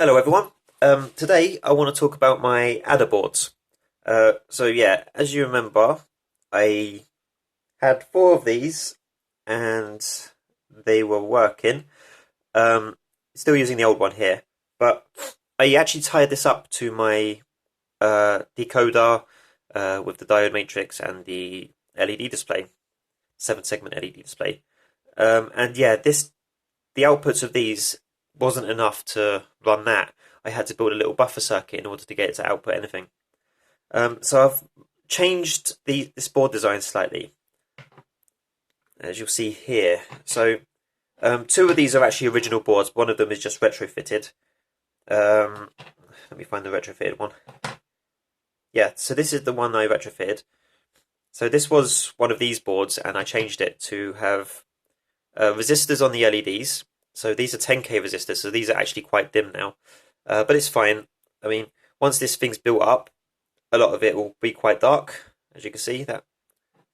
Hello everyone. Today I want to talk about my adder boards. So yeah, as you remember, I had four of these and they were working. Still using the old one here, but I actually tied this up to my decoder with the diode matrix and the LED display, 7-segment LED display. And yeah, the outputs of these wasn't enough to run that. I had to build a little buffer circuit in order to get it to output anything. So I've changed this board design slightly, as you'll see here. So two of these are actually original boards. One of them is just retrofitted. Let me find the retrofitted one. Yeah, so this is the one I retrofitted. So this was one of these boards, and I changed it to have resistors on the LEDs. So these are 10k resistors, so these are actually quite dim now. But it's fine. I mean, once this thing's built up, a lot of it will be quite dark. As you can see, that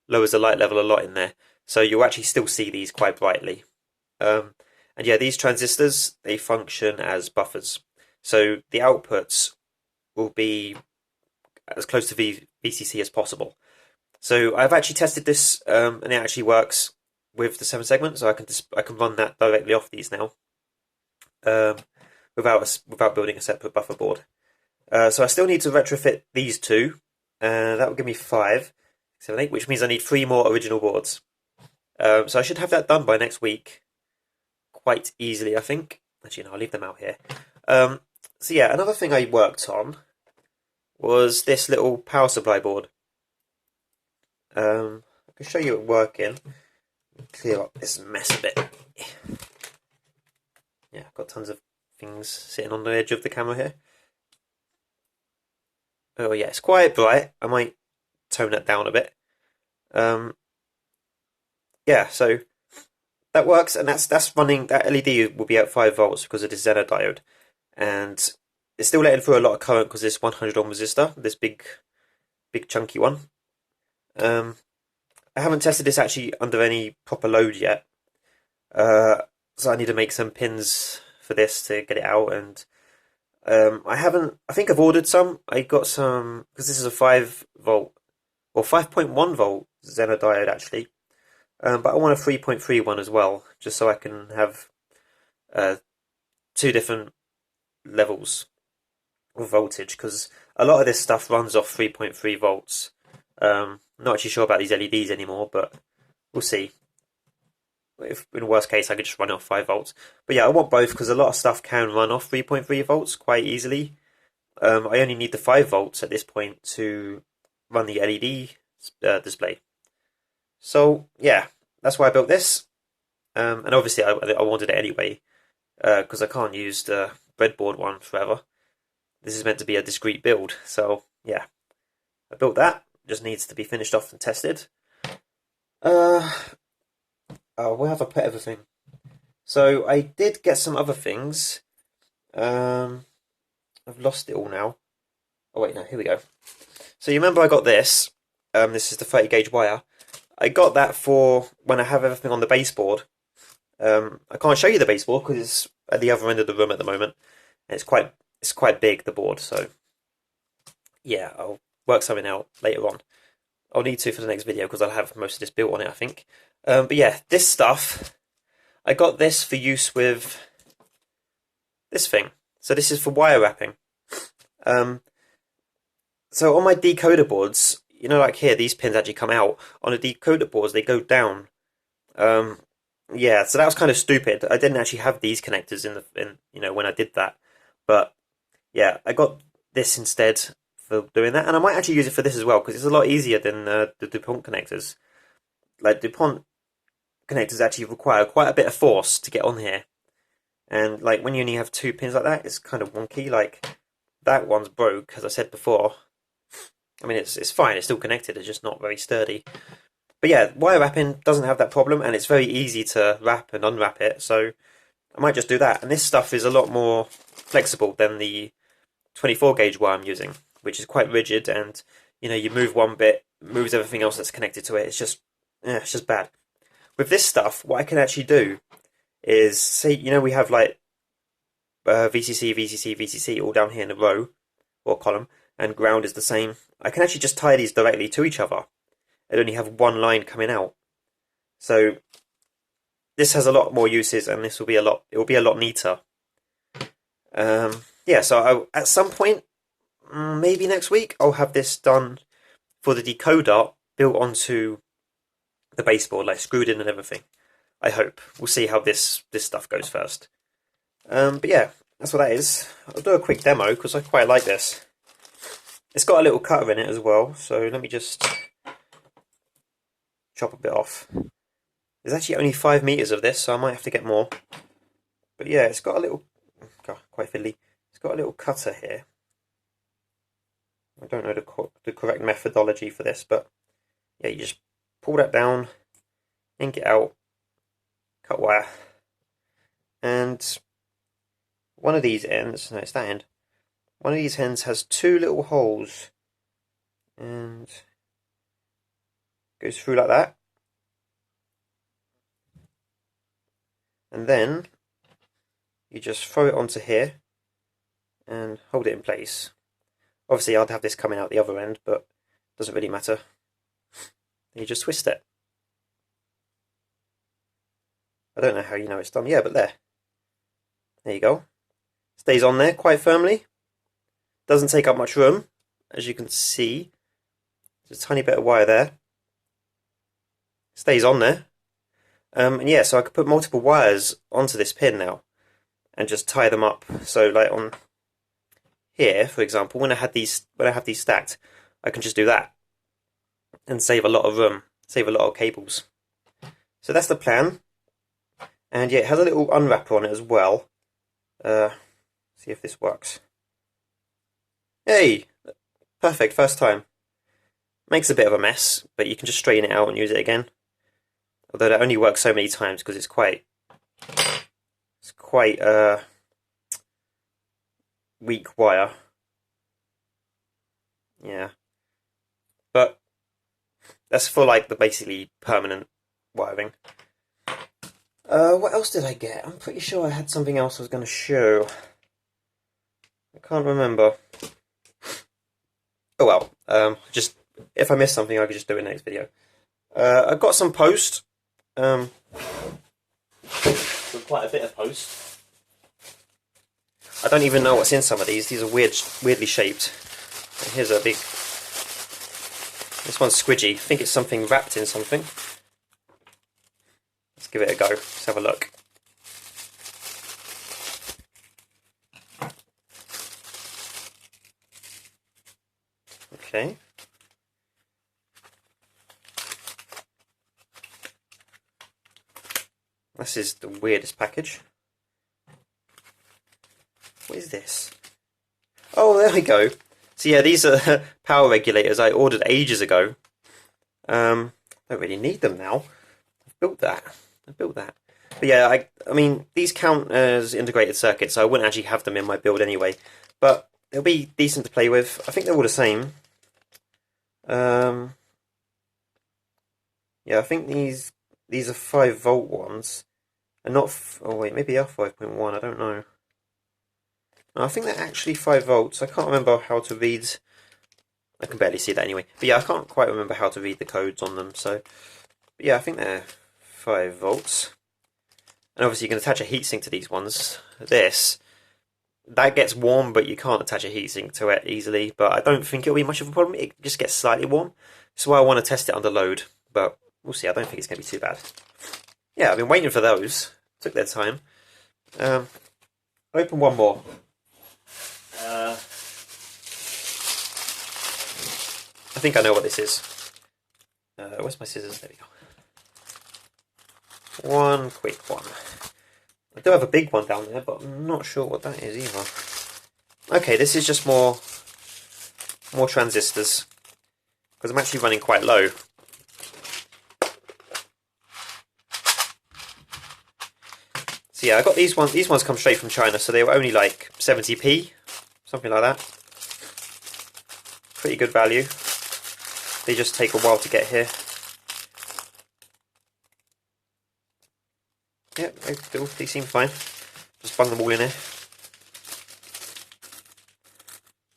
lowers the light level a lot in there. So you'll actually still see these quite brightly. And yeah, these transistors, they function as buffers. So the outputs will be as close to VCC as possible. So I've actually tested this, and it actually works with the 7-segment, so I can run that directly off these now, without building a separate buffer board. So I still need to retrofit these two. That will give me 5, 7, 8, which means I need 3 more original boards. So I should have that done by next week, quite easily, I think. Actually, no, I'll leave them out here. So yeah, another thing I worked on was this little power supply board. I can show you it working. Clear up this mess a bit. Yeah, I've got tons of things sitting on the edge of the camera here. Oh yeah, it's quite bright. I might tone that down a bit. Yeah, so that works, and that's running. That LED will be at 5 volts because of this Zener diode, and it's still letting through a lot of current because this 100 ohm resistor, this big chunky one. I haven't tested this actually under any proper load yet, so I need to make some pins for this to get it out. And I think I've ordered some. I got some because this is a 5 volt or 5.1 volt Zener diode actually, but I want a 3.3 one as well, just so I can have 2 different levels of voltage, because a lot of this stuff runs off 3.3 volts. Not actually sure about these LEDs anymore, but we'll see. If in the worst case I could just run off 5 volts. But yeah, I want both because a lot of stuff can run off 3.3 volts quite easily. I only need the 5 volts at this point to run the LED display. So yeah, that's why I built this. And obviously I wanted it anyway, because I can't use the breadboard one forever. This is meant to be a discrete build, so yeah, I built that. Just needs to be finished off and tested. Where have I put everything? So I did get some other things. I've lost it all now. Oh wait, no, here we go. So you remember I got this. This is the 30 gauge wire. I got that for when I have everything on the baseboard. I can't show you the baseboard because it's at the other end of the room at the moment. And it's quite big, the board. So yeah, I'll work something out later on. I'll need to for the next video because I'll have most of this built on it, I think. But yeah, this stuff, I got this for use with this thing. So this is for wire wrapping. So on my decoder boards, you know, like here, these pins actually come out. On the decoder boards, they go down. Yeah, so that was kind of stupid. I didn't actually have these connectors in when I did that. But yeah, I got this instead for doing that, and I might actually use it for this as well because it's a lot easier than the DuPont connectors. Like DuPont connectors actually require quite a bit of force to get on here, and like when you only have 2 pins like that, it's kind of wonky. Like that one's broke, as I said before. I mean, it's fine, it's still connected, it's just not very sturdy. But yeah, wire wrapping doesn't have that problem, and it's very easy to wrap and unwrap it. So I might just do that. And this stuff is a lot more flexible than the 24 gauge wire I'm using, which is quite rigid, and you move one bit, moves everything else that's connected to it. It's just bad. With this stuff, what I can actually do is say, we have like VCC, VCC, VCC all down here in a row or column, and ground is the same, I can actually just tie these directly to each other and only have one line coming out. So this has a lot more uses, and this will be a lot neater. Yeah, so at some point, maybe next week, I'll have this done for the decoder built onto the baseboard, like screwed in and everything. I hope. We'll see how this stuff goes first. But yeah, that's what that is. I'll do a quick demo because I quite like this. It's got a little cutter in it as well, so let me just chop a bit off. There's actually only 5 meters of this, so I might have to get more. But yeah, it's got a little, God, quite fiddly. It's got a little cutter here. I don't know the correct methodology for this, but yeah, you just pull that down, ink it out, cut wire, and one of these ends, no, it's that end. One of these ends has 2 little holes, and goes through like that. And then you just throw it onto here and hold it in place. Obviously I'd have this coming out the other end, but it doesn't really matter. You just twist it. I don't know how you know it's done. Yeah, but there you go. Stays on there quite firmly. Doesn't take up much room, as you can see. There's a tiny bit of wire there. Stays on there. And yeah, so I could put multiple wires onto this pin now and just tie them up. So like on here, for example, when I have these stacked, I can just do that and save a lot of room, save a lot of cables. So that's the plan. And yeah, it has a little unwrapper on it as well. See if this works. Hey, perfect, first time. Makes a bit of a mess, but you can just straighten it out and use it again. Although that only works so many times because it's quite weak wire. Yeah, but that's for like the basically permanent wiring. What else did I get? I'm pretty sure I had something else I was going to show. I can't remember. Oh well, just if I missed something, I could just do it next video. I got some post. Quite a bit of post. I don't even know what's in some of these. These are weirdly shaped. And here's a big. This one's squidgy. I think it's something wrapped in something. Let's give it a go. Let's have a look. Okay. This is the weirdest package. What is this? Oh, there we go. So yeah, these are power regulators I ordered ages ago. Don't really need them now. I've built that. But yeah, I mean, these count as integrated circuits, so I wouldn't actually have them in my build anyway. But they'll be decent to play with. I think they're all the same. Yeah, I think these are 5-volt ones. And not, oh wait, maybe they are 5.1, I don't know. No, I think they're actually 5 volts. I can't remember how to read. I can barely see that anyway. But yeah, I can't quite remember how to read the codes on them. So, but yeah, I think they're 5 volts. And obviously you can attach a heatsink to these ones. That gets warm, but you can't attach a heatsink to it easily. But I don't think it'll be much of a problem. It just gets slightly warm. That's why I want to test it under load. But we'll see. I don't think it's going to be too bad. Yeah, I've been waiting for those. Took their time. I'll open one more. I think I know what this is. Where's my scissors? There we go. One quick one. I do have a big one down there, but I'm not sure what that is either. Okay, this is just more transistors, because I'm actually running quite low. So yeah, I got these ones. These ones come straight from China, so they were only like 70p, something like that. Pretty good value. They just take a while to get here. Yeah, they seem fine. Just bung them all in here.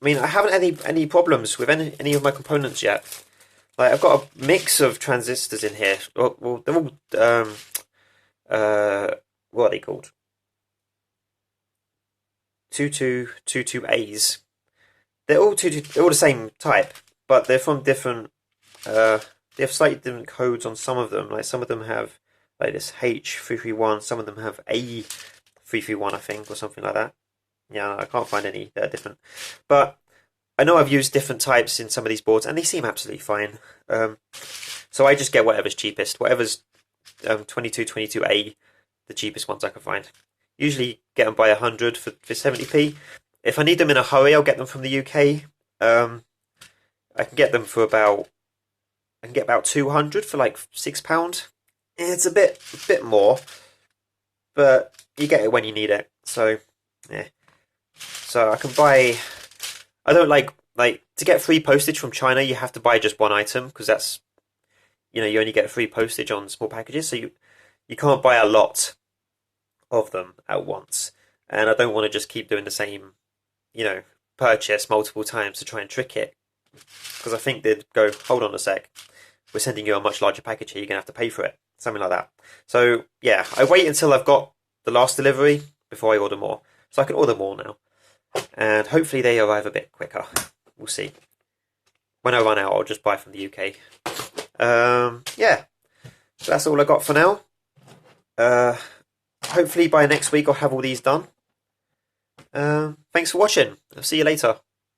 I mean, I haven't had any problems with any of my components yet. Like, I've got a mix of transistors in here. Well they're all what are they called? 2222As. They're all the same type, but they're from different. They have slightly different codes on some of them. Like some of them have like this H331. Some of them have A331, I think, or something like that. Yeah, I can't find any that are different. But I know I've used different types in some of these boards, and they seem absolutely fine. So I just get whatever's cheapest. Whatever's 2222A, the cheapest ones I can find. Usually get them by 100 for 70p. If I need them in a hurry, I'll get them from the UK. I can get them for about 200 for like £6. It's a bit more, but you get it when you need it. So yeah. So I can buy. I don't like to get free postage from China. You have to buy just one item because that's you only get free postage on small packages. So you can't buy a lot of them at once. And I don't want to just keep doing the same, purchase multiple times to try and trick it. Because I think they'd go, hold on a sec, we're sending you a much larger package here, you're going to have to pay for it. Something like that. So, yeah, I wait until I've got the last delivery before I order more. So I can order more now. And hopefully they arrive a bit quicker. We'll see. When I run out, I'll just buy from the UK. Yeah, so that's all I got for now. Hopefully by next week I'll have all these done. Thanks for watching. I'll see you later.